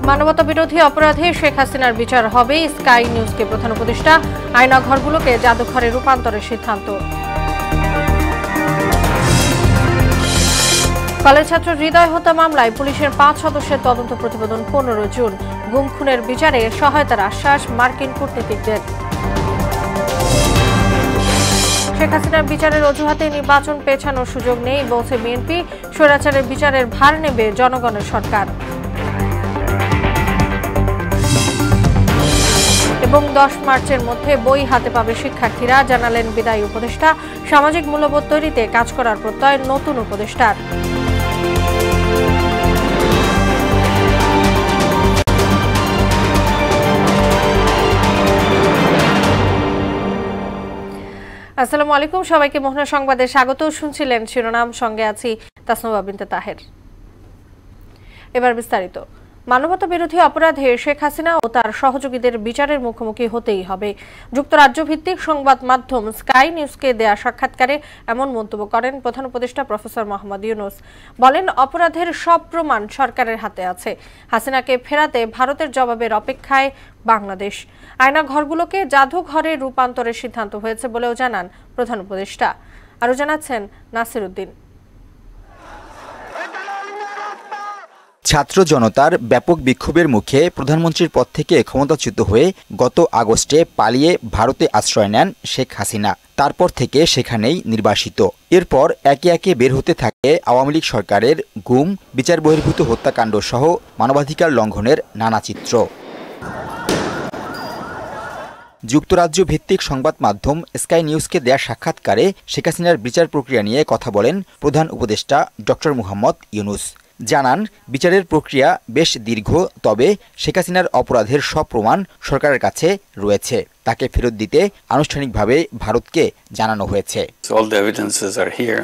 মানবতা বিরোধী অপরাধে শেখ হাসিনার বিচার হবে, স্কাই নিউজকে প্রধান উপদেষ্টা। আয়নাঘরগুলোকে জাদুঘরে রূপান্তরের সিদ্ধান্ত। কলেজ ছাত্র হৃদয় হত্যা মামলায় পুলিশের 5 সদস্যের তদন্ত প্রতিবেদন 15 জুন। গুম খুনের বিচারে সহায়তার আশ্বাস মার্কিন কূটনীতিকদের। শেখ হাসিনার বিচারের অজুহাতে নির্বাচন পেছানোর সুযোগ নেই বলছে বিএনপি। স্বৈরাচারের বিচারের ভার নেবে জনগণের সরকার। এবং 10 মার্চের মধ্যে বই হাতে পাবে শিক্ষার্থীরা, জানালেন বিদায়ী উপদেষ্টা। সামাজিক মূল্যবোধ তৈরিতে কাজ করার প্রত্যয় নতুন উপদেষ্টার। আসসালামু আলাইকুম, সবাইকে মোহনা সংবাদে স্বাগত। শুনছিলেন শিরোনাম, সঙ্গে আছি তাসনুবা বিনতে তাহের। এবার বিস্তারিত। মানবতা বিরোধী অপরাধে শেখ হাসিনা ও তার সহযোগীদের বিচারের মুখোমুখি হতেই হবে। যুক্তরাজ্য ভিত্তিক সংবাদ মাধ্যম স্কাই নিউজকে দেয়া সাক্ষাৎকারে এমন মন্তব্য করেন প্রধান উপদেষ্টা প্রফেসর মোহাম্মদ ইউনূস। বলেন, অপরাধের সব প্রমাণ সরকারের হাতে আছে। হাসিনাকে ফেরাতে ভারতের জবাবের অপেক্ষায় বাংলাদেশ। আয়নাঘরগুলোকে জাদুঘরে রূপান্তরের সিদ্ধান্ত হয়েছে বলেও জানান প্রধান উপদেষ্টা। আরও জানাচ্ছেন নাসির উদ্দিন। ছাত্র জনতার ব্যাপক বিক্ষোভের মুখে প্রধানমন্ত্রীর পদ থেকে ক্ষমতাচ্যুত হয়ে গত আগস্টে পালিয়ে ভারতে আশ্রয় নেন শেখ হাসিনা। তারপর থেকে সেখানেই নির্বাসিত। এরপর একে একে বের হতে থাকে আওয়ামী লীগ সরকারের গুম, বিচার বহির্ভূত হত্যাকাণ্ড সহ মানবাধিকার লঙ্ঘনের নানা চিত্র। যুক্তরাজ্য ভিত্তিক সংবাদ মাধ্যম স্কাই নিউজকে দেয়া সাক্ষাৎকারে শেখ হাসিনার বিচার প্রক্রিয়া নিয়ে কথা বলেন প্রধান উপদেষ্টা ডক্টর মোহাম্মদ ইউনূস। জানান, বিচারের প্রক্রিয়া বেশ দীর্ঘ, তবে শেখ হাসিনার অপরাধের সব প্রমাণ সরকারের কাছে রয়েছে। তাকে ফেরত দিতে আনুষ্ঠানিকভাবে ভারতকে জানানো হয়েছে। All the evidences are here,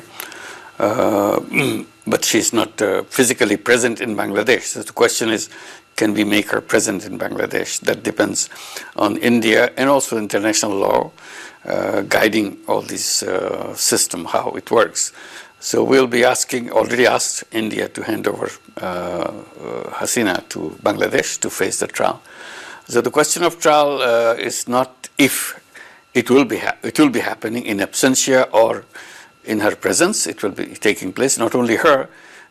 but she's not physically present in Bangladesh. So the question is, can we make her present in Bangladesh? That depends on India and also international law guiding all this system, how it works. So we'll be already asked India to hand over Hasina to Bangladesh to face the trial. So the question of trial is not if it will be happening in absentia or in her presence. It will be taking place, not only her,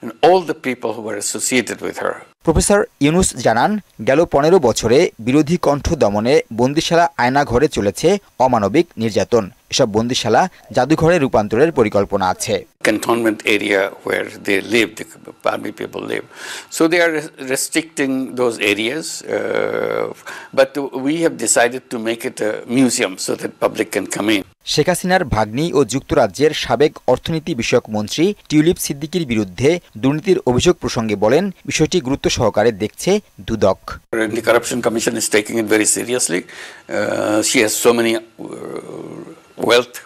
and all the people who were associated with her. Professor Yunus জানান, গেল 15 বছরে বিরোধী কণ্ঠ দমনে বন্দিশালা আয়নাঘরে চলেছে অমানবিক নির্যাতন। এসব বন্দিশালা জাদুঘরে রূপান্তরের পরিকল্পনা আছে। Cantonment area where they live, the army people live. So they are restricting those areas, but we have decided to make it a museum so that public can come in. Sheikh হাসিনার ভাগ্নি ও যুক্তরাজ্যের সাবেক অর্থনীতি বিষয়ক মন্ত্রী টিউলিপ সিদ্দিকীর বিরুদ্ধে দুর্নীতির অভিযোগ প্রসঙ্গে বলেন, বিষয়টি গুরুত্ব সহকারে দেখছে দুদক। The Corruption Commission is taking it very seriously. She has so many wealth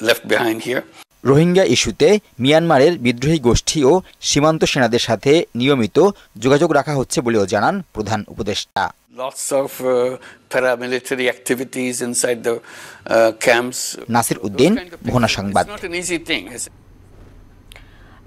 left behind here. Rohingya ইস্যুতে মিয়ানমারের বিদ্রোহী গোষ্ঠী ও সীমান্ত সেনাদের সাথে নিয়মিত যোগাযোগ রাখা হচ্ছে বলেও জানান প্রধান উপদেষ্টা। Lots of paramilitary activities inside the camps. Nasir Uddin, মোহনা সংবাদ। It's not an easy thing.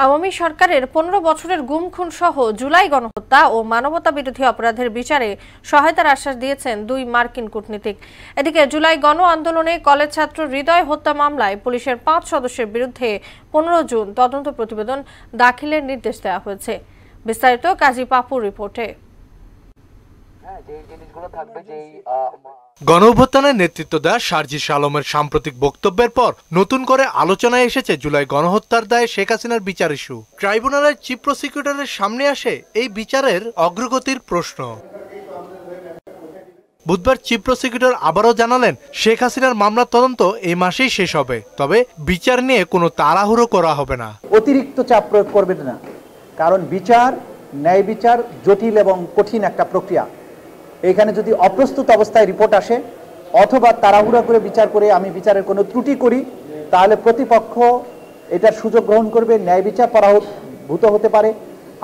Awami সরকারের 15 বছরের গুম খুন সহ জুলাই গণহত্যা ও মানবতা বিরোধী অপরাধের বিচারে সহায়তার আশ্বাস দিয়েছেন 2 মার্কিন কূটনীতিক। এদিকে জুলাই গণ আন্দোলনে কলেজ ছাত্র হৃদয় হত্যা মামলায় পুলিশের 5 সদস্যের বিরুদ্ধে 15 জুন তদন্ত প্রতিবেদন দাখিলের নির্দেশ দেওয়া হয়েছে। বিস্তারিত কাজী পাপুর রিপোর্টে। গণঅভ্যুত্থানের নেতৃত্ব দেয়া শারজিস আলমের সাম্প্রতিক বক্তব্যের পর নতুন করে আলোচনায় এসেছে জুলাই গণহত্যার দায়ে শেখ হাসিনার বিচার ইস্যু। ট্রাইব্যুনালের চিফ প্রসিকিউটরের সামনে আসে এই বিচারের অগ্রগতির প্রশ্ন। বুধবার চিফ প্রসিকিউটর আবারও জানালেন, শেখ হাসিনার মামলার তদন্ত এই মাসেই শেষ হবে, তবে বিচার নিয়ে কোনো তাড়াহুড়ো করা হবে না। অতিরিক্ত চাপ প্রয়োগ করবেন না, কারণ বিচার, ন্যায় বিচার জটিল এবং কঠিন একটা প্রক্রিয়া। এখানে যদি অপ্রস্তুত অবস্থায় রিপোর্ট আসে অথবা তাড়াহুড়া করে বিচার করে আমি বিচারের কোনো ত্রুটি করি, তাহলে প্রতিপক্ষ এটার সুযোগ গ্রহণ করবে, ন্যায় বিচার পরাভূত হতে পারে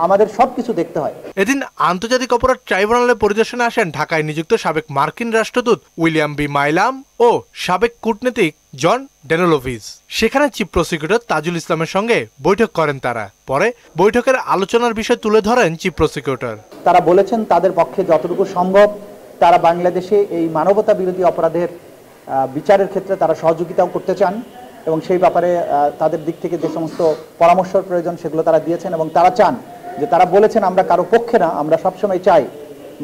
আমাদের সবকিছু দেখতে হয়। এদিন আন্তর্জাতিক অপরাধ ট্রাইব্যুনালে পরিদর্শনে আসেন ঢাকায় নিযুক্ত সাবেক মার্কিন রাষ্ট্রদূত উইলিয়াম বি মাইলাম ও সাবেক কূটনীতিক জন ডেনোলোভিজ। সেখানে চিফ প্রসিকিউটর তাজুল ইসলামের সঙ্গে বৈঠক করেন তারা। পরে বৈঠকের আলোচনার বিষয় তুলে ধরেন চিফ প্রসিকিউটর। তারা বলেছেন তাদের পক্ষে যতটুকু সম্ভব তারা বাংলাদেশে এই মানবতা বিরোধী অপরাধের বিচারের ক্ষেত্রে তারা সহযোগিতাও করতে চান এবং সেই ব্যাপারে তাদের দিক থেকে যে সমস্ত পরামর্শের প্রয়োজন সেগুলো তারা দিয়েছেন এবং তারা চান যে তারা বলেছেন আমরা কারো পক্ষে না, আমরা সবসময় চাই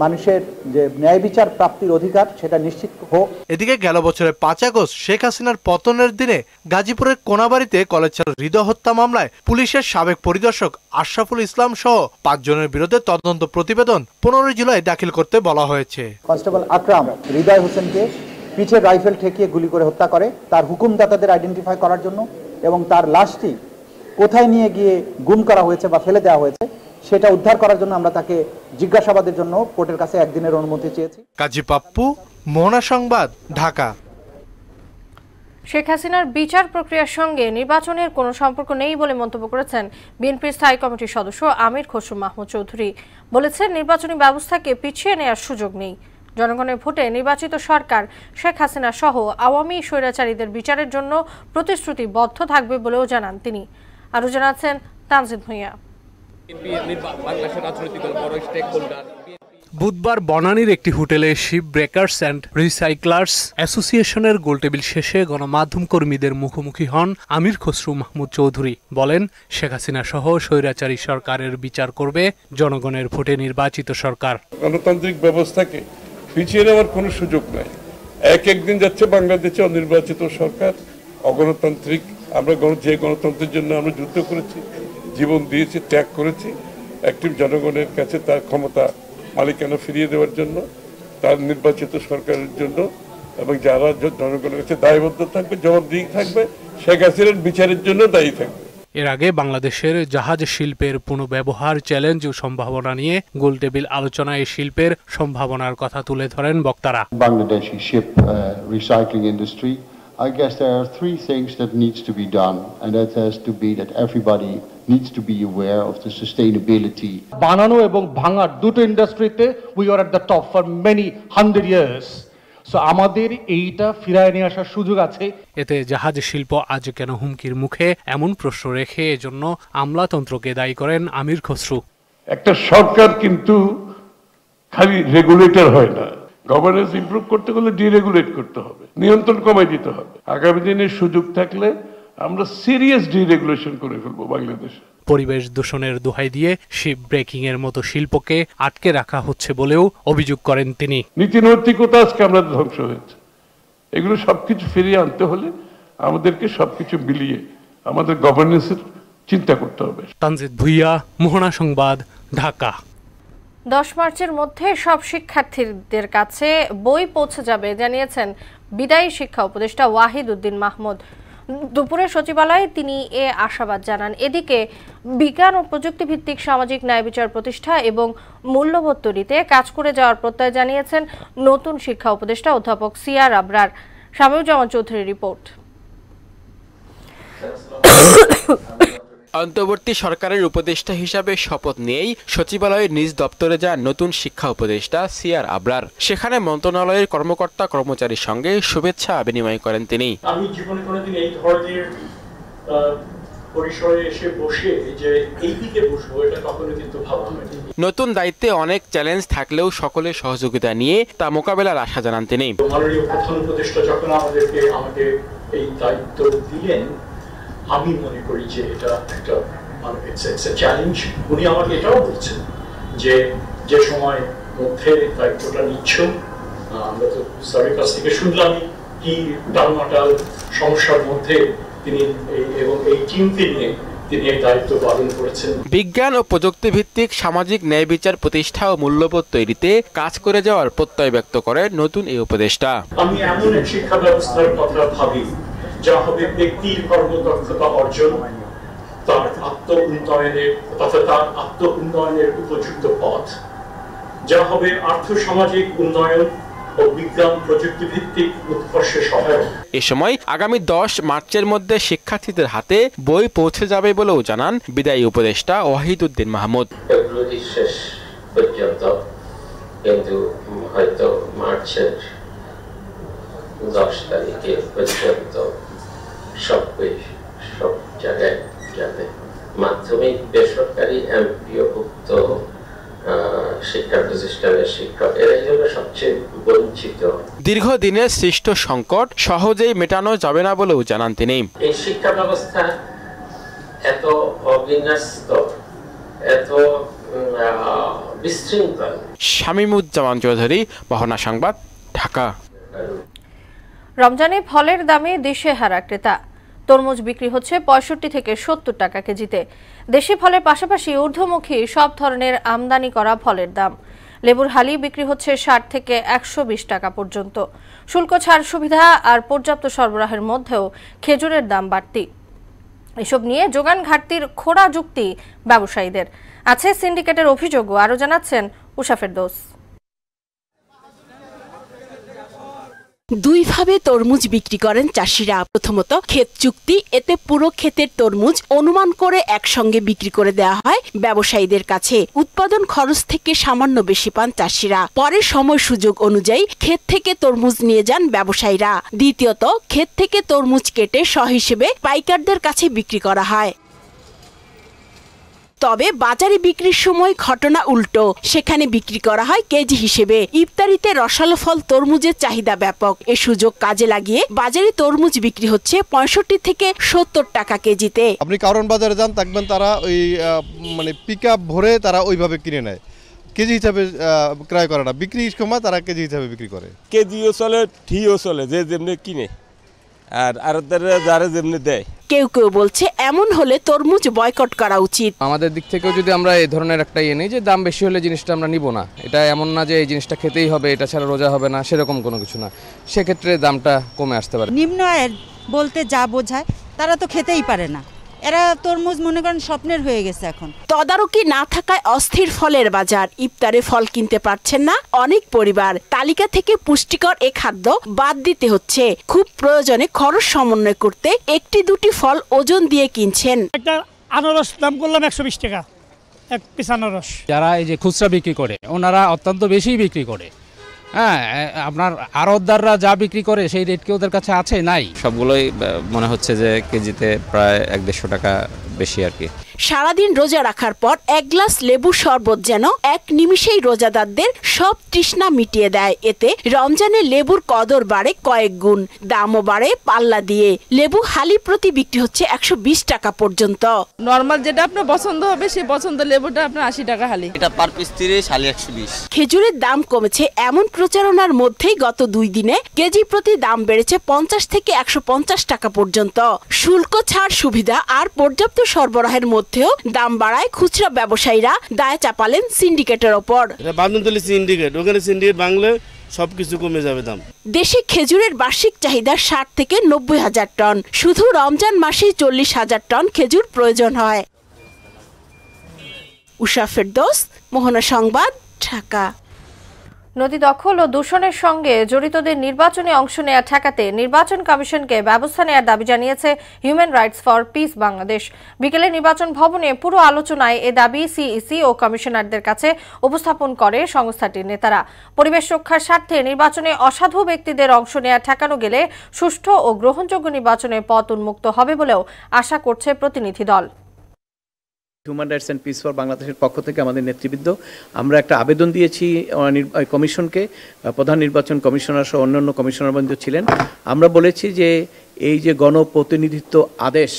মানুষের যে ন্যায় বিচার প্রাপ্তির অধিকার সেটা নিশ্চিত হোক। এদিকে গেল বছরের 5 আগস্ট শেখ হাসিনার পতনের দিনে গাজীপুরের কোনাবাড়িতে কলেজ ছাত্র হৃদয় হত্যা মামলায় পুলিশের সাবেক পরিদর্শক আশরাফুল ইসলাম সহ 5 জনের বিরুদ্ধে তদন্ত প্রতিবেদন 15 জুলাই দাখিল করতে বলা হয়েছে। কনস্টেবল আকরাম হৃদয় হোসেনকে পিঠে রাইফেল ঠেকিয়ে গুলি করে হত্যা করে তার হুকুমদাতাদের আইডেন্টিফাই করার জন্য এবং তার লাশটি কোথায় নিয়ে গিয়ে গুম করা হয়েছে বা ফেলে দেওয়া হয়েছে সেটা উদ্ধার করার জন্য আমরা তাকে জিজ্ঞাসাবাদের জন্য কোর্টের কাছে একদিনের অনুমতি চেয়েছি। কাজী পাপ্পু, মোহনা সংবাদ, ঢাকা। শেখ হাসিনার বিচার প্রক্রিয়ার সঙ্গে নির্বাচনের কোনো সম্পর্ক নেই বলে মন্তব্য করেছেন বিএনপির স্থায়ী কমিটির সদস্য আমির খসরু মাহমুদ চৌধুরী। বলেছেন নির্বাচনী ব্যবস্থাকে পিছিয়ে নেওয়ার সুযোগ নেই। জনগণের ভোটে নির্বাচিত সরকার শেখ হাসিনা সহ আওয়ামী স্বৈরাচারীদের বিচারের জন্য প্রতিশ্রুতিবদ্ধ থাকবে বলেও জানান তিনি। আরও জানাচ্ছেন তানজিদ ভূঁইয়া। বুধবার বনানীর একটি হোটেলে শিপ ব্রেকার্স অ্যান্ড রিসাইক্লার্স অ্যাসোসিয়েশনের গোলটেবিল শেষে গণমাধ্যম কর্মীদের মুখোমুখি হন আমির খসরু মাহমুদ চৌধুরী। বলেন, শেখ হাসিনা সহ স্বৈরাচারী সরকারের বিচার করবে জনগণের ভোটে নির্বাচিত সরকার। গণতান্ত্রিক ব্যবস্থাকে পিছিয়ে নেওয়ার কোনো সুযোগ নাই। একদিন যাচ্ছে বাংলাদেশে অনির্বাচিত সরকার, অগণতান্ত্রিক। আমরা যে গণতন্ত্রের জন্য আমরা যুদ্ধ করেছি, জীবন দিয়েছি, ত্যাগ করেছি, একটি জনগণের কাছে তার ক্ষমতা মালিকানা ফিরিয়ে দেওয়ার জন্য, তার নির্বাচিত সরকারের জন্য, এবং যারা জনগণের কাছে দায়বদ্ধ থাকবে, জবাবদিহি থাকবে, শেখ হাসিনার বিচারের জন্য দায়ী থাকবে। এর আগে বাংলাদেশের জাহাজ শিল্পের পুনঃব্যবহার চ্যালেঞ্জ ও সম্ভাবনা নিয়ে গোলটেবিল আলোচনায় শিল্পের সম্ভাবনার কথা তুলে ধরেন বক্তারা। Bangladeshi ship recycling industry, I guess there are three things that needs to be done, and that has to be that everybody needs to be aware of the sustainability. বানানো এবং ভাঙার দুটো ইন্ডাস্ট্রিতে we are at the top for many 100 years. So আমাদের এইটা ফিরায় নিয়ে আসার সুযোগ আছে। এতে জাহাজ শিল্প আজ কেন হুমকির মুখে এমন প্রশ্ন রেখে এজন্য আমলাতন্ত্রকে দায়ী করেন আমির খসরু। একটা সরকার কিন্তু খালি রেগুলেটর হয় না, গভর্নেন্স ইমপ্রুভ করতে গেলে ডিরেগুলেট করতে হবে, নিয়ন্ত্রণ কমাই দিতে হবে। আগামী দিনে সুযোগ থাকলে আমরা সিরিয়াস ডিরেগুলেশন করে ফেলবো বাংলাদেশে। পরিবেশ দূষণের দোহাই দিয়ে শিপ ব্রেকিং এর মতো শিল্পকে আটকে রাখা হচ্ছে বলেও অভিযোগ করেন তিনি। নীতিনৈতিকতা আজকে আমরা ধ্বংস হয়েছে। এগুলো সবকিছু ফিরিয়ে আনতে হলে আমাদেরকে সবকিছু মিলিয়ে আমাদের গভর্নেন্সের চিন্তা করতে হবে। তানজিদ ভুইয়া, মোহনা সংবাদ, ঢাকা। 10 মার্চের মধ্যে সব শিক্ষার্থীদের কাছে বই পৌঁছে যাবে জানিয়েছেন বিদায়ী শিক্ষা উপদেষ্টা ওয়াহিদ উদ্দিন মাহমুদ। দুপুরে সচিবালয়ে তিনি এ আশাবাদ জানান। এদিকে বিজ্ঞান ও প্রযুক্তি ভিত্তিক সামাজিক ন্যায় বিচার প্রতিষ্ঠা এবং মূল্যবোধ তৈরিতে কাজ করে যাওয়ার প্রত্যয় জানিয়েছেন নতুন শিক্ষা উপদেষ্টা অধ্যাপক সিয়ার আবরার। শামীউজ্জামান চৌধুরীর রিপোর্ট। অন্তর্বর্তী সরকারের উপদেষ্টা হিসাবে শপথ নিয়েই সচিবালয়ের নিজ দপ্তরে যান নতুন শিক্ষা উপদেষ্টা সিয়ার আবরার। সেখানে মন্ত্রণালয়ের কর্মকর্তা কর্মচারীর সঙ্গে শুভেচ্ছা বিনিময় করেন তিনি। আমি জীবনে কোনোদিন এই ধরনের পরিসরে এসে বসে যে এই দিকে বসবো এটা কখনো কিন্তু ভাবা হয়নি। নতুন দায়িত্বে অনেক চ্যালেঞ্জ থাকলেও সকলের সহযোগিতা নিয়ে তা মোকাবেলার আশা জানান তিনি। মাননীয় প্রধান উপদেষ্টা যখন আমাকে এই দায়িত্ব দিলেন, আমি মনে করি যে এটা একটা চ্যালেঞ্জ। উনি আমাকে এটাও বলছেন যে সময় মধ্যে দায়িত্বটা নিচ্ছ, আমরা তো স্যারের কাছ থেকে শুনলাম কি টালমাটাল সমস্যার মধ্যে তিনি এবং এই টিমকে নিয়ে তিনি এই দায়িত্ব পালন করেছেন। বিজ্ঞান ও প্রযুক্তি ভিত্তিক সামাজিক ন্যায় বিচার প্রতিষ্ঠা ও মূল্যবোধ তৈরিতে কাজ করে যাওয়ার প্রত্যয় ব্যক্ত করেন নতুন এই উপদেষ্টা। আমি এমন এক শিক্ষা ব্যবস্থার কথা ভাবি যা হবে ব্যক্তির কর্মদক্ষতা অর্জন, তার আত্ম উন্নয়নের উপযুক্ত পথ, যা হবে আর্থসামাজিক উন্নয়ন ও বিজ্ঞান প্রযুক্তি ভিত্তিক উৎকর্ষে সহায়ক। এ সময় আগামী 10 মার্চের মধ্যে শিক্ষার্থীদের হাতে বই পৌঁছে যাবে বলেও জানান বিদায়ী উপদেষ্টা ওয়াহিদুদ্দিন মাহমুদ। ফেব্রুয়ারি শেষ পর্যন্ত, কিন্তু হয়তো মার্চের 10 তারিখে পর্যন্ত সব জায়গায় যাবে। মাধ্যমিক বেসরকারি এমপিওভুক্ত শিক্ষা প্রতিষ্ঠানের শিক্ষক এরাই হলো সবচেয়ে বঞ্চিত। দীর্ঘদিনের সৃষ্ট সংকট সহজেই মেটানো যাবে না বলেও জানান তিনি। এই শিক্ষা ব্যবস্থা এত অবিন্যস্ত, এত বিশৃঙ্খল। শামীমুজ্জামান চৌধুরী, মোহনা সংবাদ, ঢাকা। রমজানে ফলের দামে দিশেহারা ক্রেতা। তরমুজ বিক্রি হচ্ছে 65 থেকে 70 টাকা কেজিতে। দেশি ফলের পাশাপাশি ঊর্ধ্বমুখী সব ধরনের আমদানি করা ফলের দাম। লেবুর হালি বিক্রি হচ্ছে 60 থেকে 120 টাকা পর্যন্ত। শুল্ক ছাড় সুবিধা আর পর্যাপ্ত সরবরাহের মধ্যেও খেজুরের দাম বাড়তি। এসব নিয়ে যোগান ঘাটতির খোঁড়া যুক্তি ব্যবসায়ীদের। আছে সিন্ডিকেটের অভিযোগও, আরও জানাচ্ছেন উষা ফেরদৌস। দুইভাবে তরমুজ বিক্রি করেন চাষিরা। প্রথমত ক্ষেত চুক্তি, এতে পুরো ক্ষেতের তরমুজ অনুমান করে একসঙ্গে বিক্রি করে দেওয়া হয় ব্যবসায়ীদের কাছে। উৎপাদন খরচ থেকে সামান্য বেশি পান চাষিরা। পরে সময় সুযোগ অনুযায়ী ক্ষেত থেকে তরমুজ নিয়ে যান ব্যবসায়ীরা। দ্বিতীয়ত ক্ষেত থেকে তরমুজ কেটে সহিসেবে পাইকারদের কাছে বিক্রি করা হয়। তবে বাজারে বিক্রির সময় ঘটনা উল্টো, সেখানে বিক্রি করা হয় কেজি হিসেবে। ইফতারিতে রসালো ফল তরমুজের চাহিদা ব্যাপক। এ সুযোগ কাজে লাগিয়ে বাজারে তরমুজ বিক্রি হচ্ছে 65 থেকে 70 টাকা কেজিতে। আপনি কারণ বাজারে যান, দেখবেন তারা ওই পিকআপ ভরে তারা ওইভাবে কিনে নেয়, কেজি হিসাবে ক্রয় করে না। বিক্রির সময় তারা কেজি হিসাবে বিক্রি করে। কেজিও চলে, ঠিও চলে, যে যেমনি কিনে আর যারা যেমনি দেয়। কেউ কেউ বলছে এমন হলে তরমুজ বয়কট করা উচিত। আমাদের দিক থেকেও যদি আমরা এই ধরনের একটা নেই যে দাম বেশি হলে জিনিসটা আমরা নিব না, এটা এমন না যে এই জিনিসটা খেতেই হবে, এটা ছাড়া রোজা হবে না, সেরকম কোনো কিছু না। সেক্ষেত্রে দামটা কমে আসতে পারে। নিম্ন আয়ের বলতে যা বোঝায় তারা তো খেতেই পারে না। এরা তরমুজ মনে করেন স্বপ্নের হয়ে গেছে এখন। তদারকি না থাকায় অস্থির ফলের বাজার। ইফতারে ফল কিনতে পারছেন না অনেক পরিবার। তালিকা থেকে পুষ্টিকর এ খাদ্য বাদ দিতে হচ্ছে। খুব প্রয়োজনে খরচ সমন্বয় করতে একটি দুটি ফল ওজন দিয়ে কিনছেন। একটা আনারস দাম করলাম 120 টাকা এক পিস আনারস। যারা এই যে খুচরা বিক্রি করে ওনারা অত্যন্ত বেশি বিক্রি করে। হ্যাঁ, আপনার আড়তদাররা যা বিক্রি করে সেই রেট কি ওদের কাছে আছে? নাই। সবগুলোই মনে হচ্ছে যে কেজিতে প্রায় 1-150 টাকা বেশি আর কি। সারাদিন রোজা রাখার পর এক গ্লাস লেবু শরবত যেন এক নিমিষেই রোজাদারদের সব তৃষ্ণা মিটিয়ে দেয়। এতে রমজানে লেবুর কদর বাড়ে কয়েক গুণ, দামও বাড়ে পাল্লা দিয়ে। লেবু হালি প্রতি বিক্রি হচ্ছে 120 টাকা পর্যন্ত। নরমাল যেটা আপনার পছন্দ হবে সেই পছন্দ লেবুটা আপনার 80 টাকা হালি। এটা পার পিস 30, হালি 120। খেজুরের দাম কমেছে এমন প্রচারণার মধ্যেই গত 2 দিনে কেজি প্রতি দাম বেড়েছে 50 থেকে 150 টাকা পর্যন্ত। শুল্ক ছাড় সুবিধা আর পর্যাপ্ত সরবরাহের মধ্যেও দাম বাড়ায় খুচরা ব্যবসায়ীরা। দায় চাপালেন সিন্ডিকেটের ওপর। বান্দরতলি সিন্ডিকেট, ওখানে সিন্ডিকেট বাংলা সবকিছু কমে যাবে দাম। দেশে খেজুরের বার্ষিক চাহিদা 60 থেকে 90 হাজার টন। শুধু রমজান মাসেই 40 হাজার টন খেজুর প্রয়োজন হয়। উষা ফেরদৌস, মোহনা সংবাদ, ঢাকা। নদী দখল ও দূষণের সঙ্গে জড়িতদের নির্বাচনে অংশ নেওয়া ঠেকাতে নির্বাচন কমিশনকে ব্যবস্থা নেওয়ার দাবি জানিয়েছে human rights for piece Bangladesh. বিকেলে নির্বাচন ভবনে পুরো আলোচনায় এ দাবি সিইসি ও কমিশনারদের কাছে উপস্থাপন করে সংস্থাটির নেতারা। পরিবেশ রক্ষার স্বার্থে নির্বাচনে অসাধু ব্যক্তিদের অংশ নেওয়া ঠেকানো গেলে সুষ্ঠু ও গ্রহণযোগ্য নির্বাচনের পথ উন্মুক্ত হবে বলেও আশা করছে প্রতিনিধি দল। Human rights and piece for বাংলাদেশের পক্ষ থেকে আমাদের নেতৃবৃন্দ আমরা একটা আবেদন দিয়েছি কমিশনকে। প্রধান নির্বাচন কমিশনার সহ অন্যান্য কমিশনারবৃন্দ ছিলেন। আমরা বলেছি যে এই যে গণপ্রতিনিধিত্ব আদেশ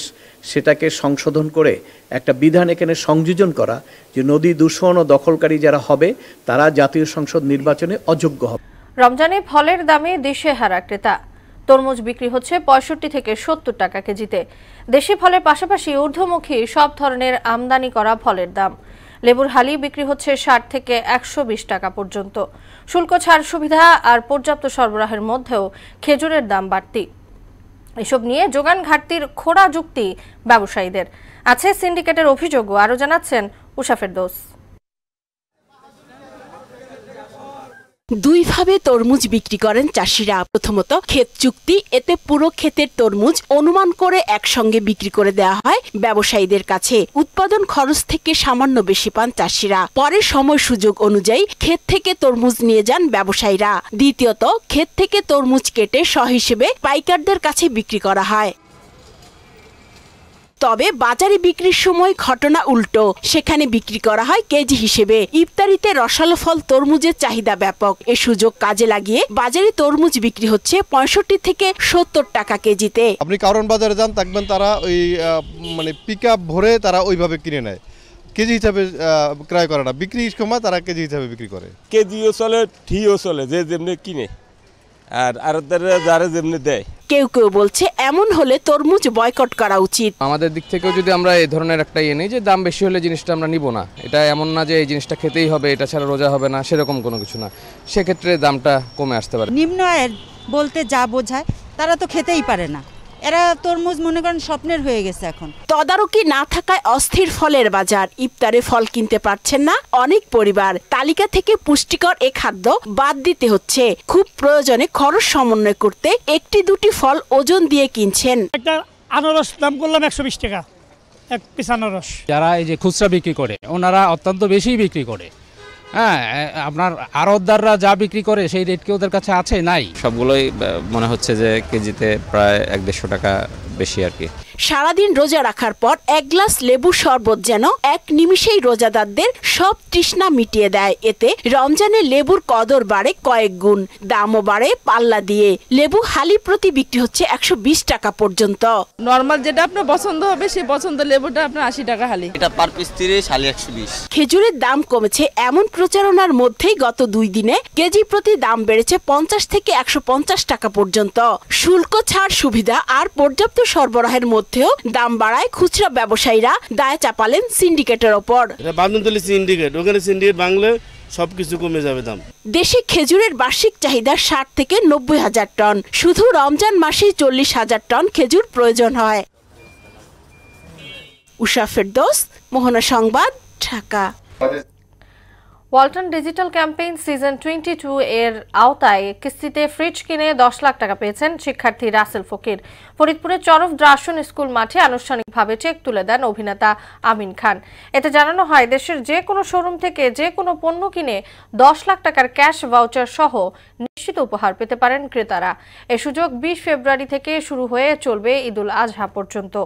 সেটাকে সংশোধন করে একটা বিধান এখানে সংযোজন করা, যে নদী দূষণ ও দখলকারী যারা হবে তারা জাতীয় সংসদ নির্বাচনে অযোগ্য হবে। রমজানে ফলের দামে দিশেহারা ক্রেতা। তরমুজ বিক্রি হচ্ছে 65 থেকে 70 টাকা কেজিতে। দেশি ফলের পাশাপাশি ঊর্ধ্বমুখী সব ধরনের আমদানি করা ফলের দাম। লেবুর হালি বিক্রি হচ্ছে 60 থেকে 120 টাকা পর্যন্ত। শুল্ক ছাড় সুবিধা আর পর্যাপ্ত সরবরাহের মধ্যেও খেজুরের দাম বাড়তি। এসব নিয়ে যোগান ঘাটতির খোঁড়া যুক্তি ব্যবসায়ীদের। আছে সিন্ডিকেটের অভিযোগও, আরও জানাচ্ছেন উষা ফেরদৌস। দুইভাবে তরমুজ বিক্রি করেন চাষিরা। প্রথমত ক্ষেত চুক্তি, এতে পুরো ক্ষেতের তরমুজ অনুমান করে একসঙ্গে বিক্রি করে দেওয়া হয় ব্যবসায়ীদের কাছে। উৎপাদন খরচ থেকে সামান্য বেশি পান চাষিরা। পরে সময় সুযোগ অনুযায়ী ক্ষেত থেকে তরমুজ নিয়ে যান ব্যবসায়ীরা। দ্বিতীয়ত ক্ষেত থেকে তরমুজ কেটে সহিসেবে পাইকারদের কাছে বিক্রি করা হয়। তবে বাজারে বিক্রির সময় ঘটনা উল্টো, সেখানে বিক্রি করা হয় কেজি হিসেবে। ইফতারিতে রসালো ফল তরমুজের চাহিদা ব্যাপক। এ সুযোগ কাজে লাগিয়ে বাজারে তরমুজ বিক্রি হচ্ছে 65 থেকে 70 টাকা কেজিতে। আপনি কারণ বাজারে যান, দেখবেন তারা ওই মানে পিকআপ ভরে তারা ওইভাবে কিনে নেয়, কেজি হিসাবে ক্রয় করে না। বিক্রির সময় তারা কেজি হিসাবে বিক্রি করে। কেজিও চলে, ঠিও চলে, যে যেমনি কিনে আর যারা যেমনি দেয়। কেউ কেউ বলছে এমন হলে তরমুজ বয়কট করা উচিত। আমাদের দিক থেকেও যদি আমরা এই ধরনের একটা নেই যে দাম বেশি হলে জিনিসটা আমরা নিব না, এটা এমন না যে এই জিনিসটা খেতেই হবে, এটা ছাড়া রোজা হবে না, সেরকম কোনো কিছু না। সেক্ষেত্রে দামটা কমে আসতে পারে। নিম্ন আয়ের বলতে যা বোঝায় তারা তো খেতেই পারে না। এরা তরমুজ মনে করেন স্বপ্নের হয়ে গেছে এখন। তদারকি না থাকায় অস্থির ফলের বাজার। ইফতারে ফল কিনতে পারছেন না অনেক পরিবার। তালিকা থেকে পুষ্টিকর এ খাদ্য বাদ দিতে হচ্ছে। খুব প্রয়োজনে খরচ সমন্বয় করতে একটি দুটি ফল ওজন দিয়ে কিনছেন। একটা আনারস দাম করলাম 120 টাকা এক পিস আনারস। যারা এই যে খুচরা বিক্রি করে ওনারা অত্যন্ত বেশি বিক্রি করে। হ্যাঁ, আপনার আড়তদাররা যা বিক্রি করে সেই রেট কি ওদের কাছে আছে? নাই। সবগুলোই মনে হচ্ছে যে কেজিতে প্রায় 150 টাকা বেশি আর কি। সারাদিন রোজা রাখার পর এক গ্লাস লেবু শরবত যেন এক নিমিষেই রোজাদারদের সব তৃষ্ণা মিটিয়ে দেয়। এতে রমজানে লেবুর কদর বাড়ে কয়েক গুণ, দামও বাড়ে পাল্লা দিয়ে। লেবু হালি প্রতি বিক্রি হচ্ছে 120 টাকা পর্যন্ত। নরমাল যেটা আপনার পছন্দ হবে সেই পছন্দ লেবুটা আপনার 80 টাকা হালি। এটা পার পিস 30, হালি 120। খেজুরের দাম কমেছে এমন প্রচারণার মধ্যেই গত 2 দিনে কেজি প্রতি দাম বেড়েছে 50 থেকে 150 টাকা পর্যন্ত। শুল্ক ছাড় সুবিধা আর পর্যাপ্ত সরবরাহের মধ্যেও দাম বাড়ায় খুচরা ব্যবসায়ীরা। দায় চাপালেন সিন্ডিকেটের ওপর। বান্দরতলি সিন্ডিকেট, ওখানে সিন্ডিকেট বাংলা সবকিছু কমে যাবে দাম। দেশে খেজুরের বার্ষিক চাহিদা 60 থেকে 90 হাজার টন। শুধু রমজান মাসেই 40 হাজার টন খেজুর প্রয়োজন হয়। উষা ফেরদৌস, মোহনা সংবাদ, Dhaka. Walton digital campaign season 22 এর আওতায় কিস্তিতে ফ্রিজ কিনে 10 লাখ টাকা পেয়েছেন শিক্ষার্থী রাসেল ফকির। ফরিদপুরের চরফ দ্রাসন স্কুল মাঠে আনুষ্ঠানিকভাবে চেক তুলে দেন অভিনেতা আমিন খান। এতে জানানো হয় দেশের যে কোনো শোরুম থেকে যে কোনো পণ্য কিনে 10 লাখ টাকার ক্যাশ ভাউচার সহ নিশ্চিত উপহার পেতে পারেন ক্রেতারা। এ সুযোগ 20 ফেব্রুয়ারি থেকে শুরু হয়ে চলবে ঈদুল আজহা পর্যন্ত।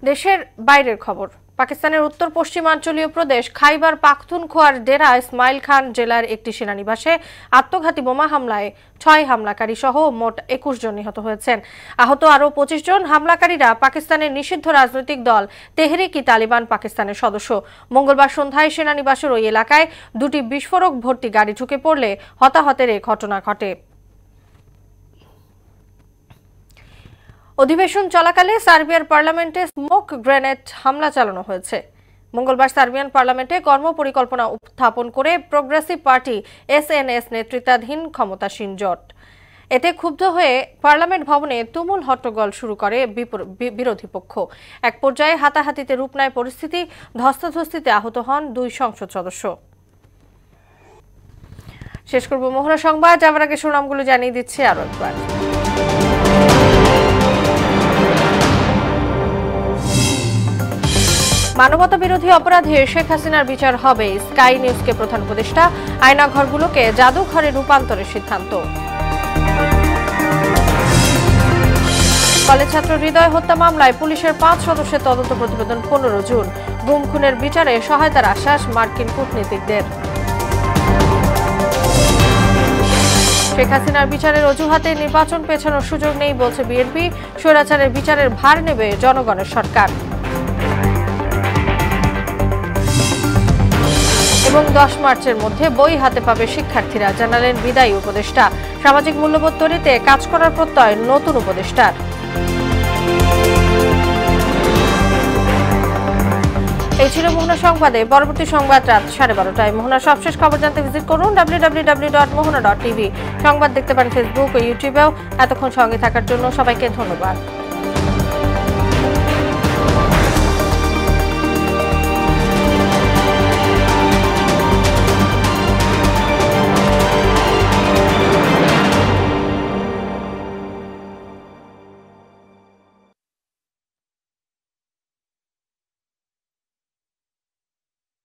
দেশের বাইরের খবর। পাকিস্তানের উত্তর পশ্চিমাঞ্চলীয় প্রদেশ খাইবার পাখতুনখোয়ার ডেরা ইসমাইল খান জেলার একটি সেনানিবাসে আত্মঘাতী বোমা হামলায় 6 হামলাকারী সহ মোট 21 জন নিহত হয়েছেন। আহত আরও 25 জন। হামলাকারীরা পাকিস্তানের নিষিদ্ধ রাজনৈতিক দল তেহরিক-ই-তালিবান পাকিস্তানের সদস্য। মঙ্গলবার সন্ধ্যায় সেনানিবাসের ওই এলাকায় 2টি বিস্ফোরক ভর্তি গাড়ি ঢুকে পড়লে হতাহতের এ ঘটনা ঘটে। অধিবেশন চলাকালে সার্বিয়ার পার্লামেন্টে স্মোক গ্রেনেড হামলা চালানো হয়েছে। মঙ্গলবার সার্বিয়ান পার্লামেন্টে কর্মপরিকল্পনা উত্থাপন করে প্রোগ্রেসিভ পার্টি এসএনএস নেতৃত্বাধীন ক্ষমতাসীন জোট। এতে ক্ষুব্ধ হয়ে পার্লামেন্ট ভবনে তুমুল হট্টগোল শুরু করে বিরোধী পক্ষ। এক পর্যায়ে হাতাহাতিতে রূপ নেয় পরিস্থিতি। ধস্তাধস্তিতে আহত হন 2 সংসদ সদস্য। শেষ করব মোহনা সংবাদ। যাওয়ার আগে শিরোনামগুলো জানিয়ে দিচ্ছি আরো একবার। মানবতা বিরোধী অপরাধে শেখ হাসিনার বিচার হবে, স্কাই নিউজকে প্রধান উপদেষ্টা। আয়নাঘরগুলোকে জাদুঘরে রূপান্তরের সিদ্ধান্ত। কলেজ ছাত্র হৃদয় হত্যা মামলায় পুলিশের 5 সদস্যের তদন্ত প্রতিবেদন 15 জুন। গুম খুনের বিচারে সহায়তার আশ্বাস মার্কিন কূটনীতিকদের। শেখ হাসিনার বিচারের অজুহাতে নির্বাচন পেছানোর সুযোগ নেই বলছে বিএনপি। স্বৈরাচারের বিচারের ভার নেবে জনগণের সরকার। এবং 10 মার্চের মধ্যে বই হাতে পাবে শিক্ষার্থীরা, জানালেন বিদায়ী উপদেষ্টা। সামাজিক মূল্যবোধ তৈরিতে কাজ করার প্রত্যয় নতুন উপদেষ্টার। এই ছিল মোহনা সংবাদে। পরবর্তী সংবাদ রাত 12:30টায়। মোহনা সবশেষ খবর জানতে ভিজিট করুন www.mohana.tv। সংবাদ দেখতে পান ফেসবুক ও ইউটিউবেও। এতক্ষণ সঙ্গে থাকার জন্য সবাইকে ধন্যবাদ।